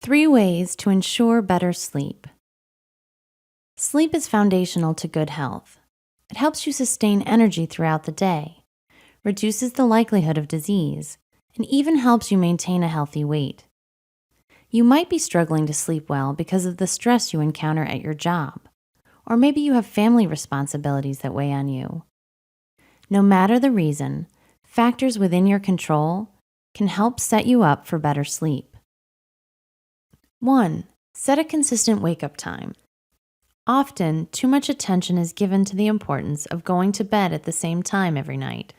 3 ways to ensure better sleep. Sleep is foundational to good health. It helps you sustain energy throughout the day, reduces the likelihood of disease, and even helps you maintain a healthy weight. You might be struggling to sleep well because of the stress you encounter at your job, or maybe you have family responsibilities that weigh on you. No matter the reason, factors within your control can help set you up for better sleep. 1. Set a consistent wake-up time. Often, too much attention is given to the importance of going to bed at the same time every night.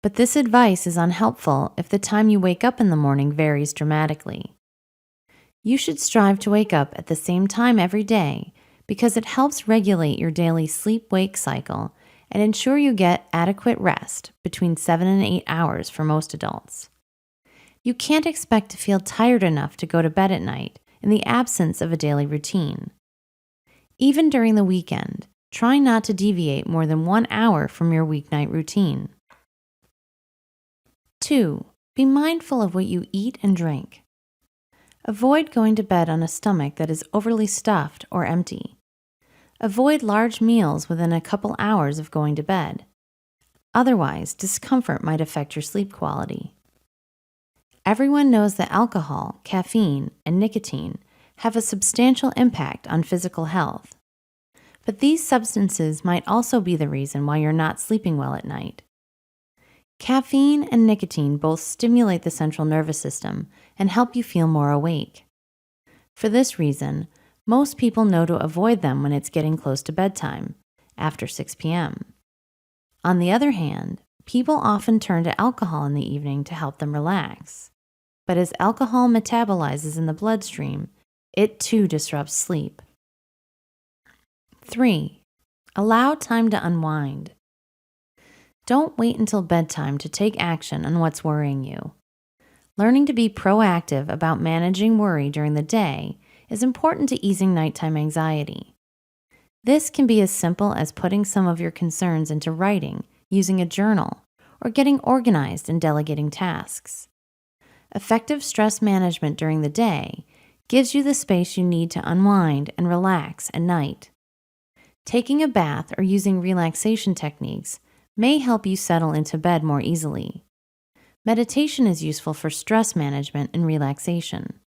But this advice is unhelpful if the time you wake up in the morning varies dramatically. You should strive to wake up at the same time every day because it helps regulate your daily sleep-wake cycle and ensure you get adequate rest between 7 and 8 hours for most adults. You can't expect to feel tired enough to go to bed at night in the absence of a daily routine. Even during the weekend, try not to deviate more than 1 hour from your weeknight routine. 2. Be mindful of what you eat and drink. Avoid going to bed on a stomach that is overly stuffed or empty. Avoid large meals within a couple hours of going to bed. Otherwise, discomfort might affect your sleep quality. Everyone knows that alcohol, caffeine, and nicotine have a substantial impact on physical health. But these substances might also be the reason why you're not sleeping well at night. Caffeine and nicotine both stimulate the central nervous system and help you feel more awake. For this reason, most people know to avoid them when it's getting close to bedtime, after 6 p.m. On the other hand, people often turn to alcohol in the evening to help them relax. But as alcohol metabolizes in the bloodstream, it too disrupts sleep. 3. Allow time to unwind. Don't wait until bedtime to take action on what's worrying you. Learning to be proactive about managing worry during the day is important to easing nighttime anxiety. This can be as simple as putting some of your concerns into writing using a journal or getting organized and delegating tasks. Effective stress management during the day gives you the space you need to unwind and relax at night. Taking a bath or using relaxation techniques may help you settle into bed more easily. Meditation is useful for stress management and relaxation.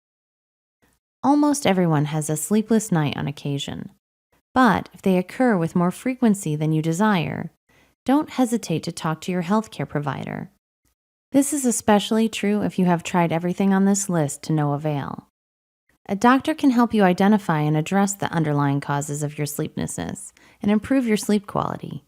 Almost everyone has a sleepless night on occasion, but if they occur with more frequency than you desire, don't hesitate to talk to your healthcare provider. This is especially true if you have tried everything on this list to no avail. A doctor can help you identify and address the underlying causes of your sleeplessness and improve your sleep quality.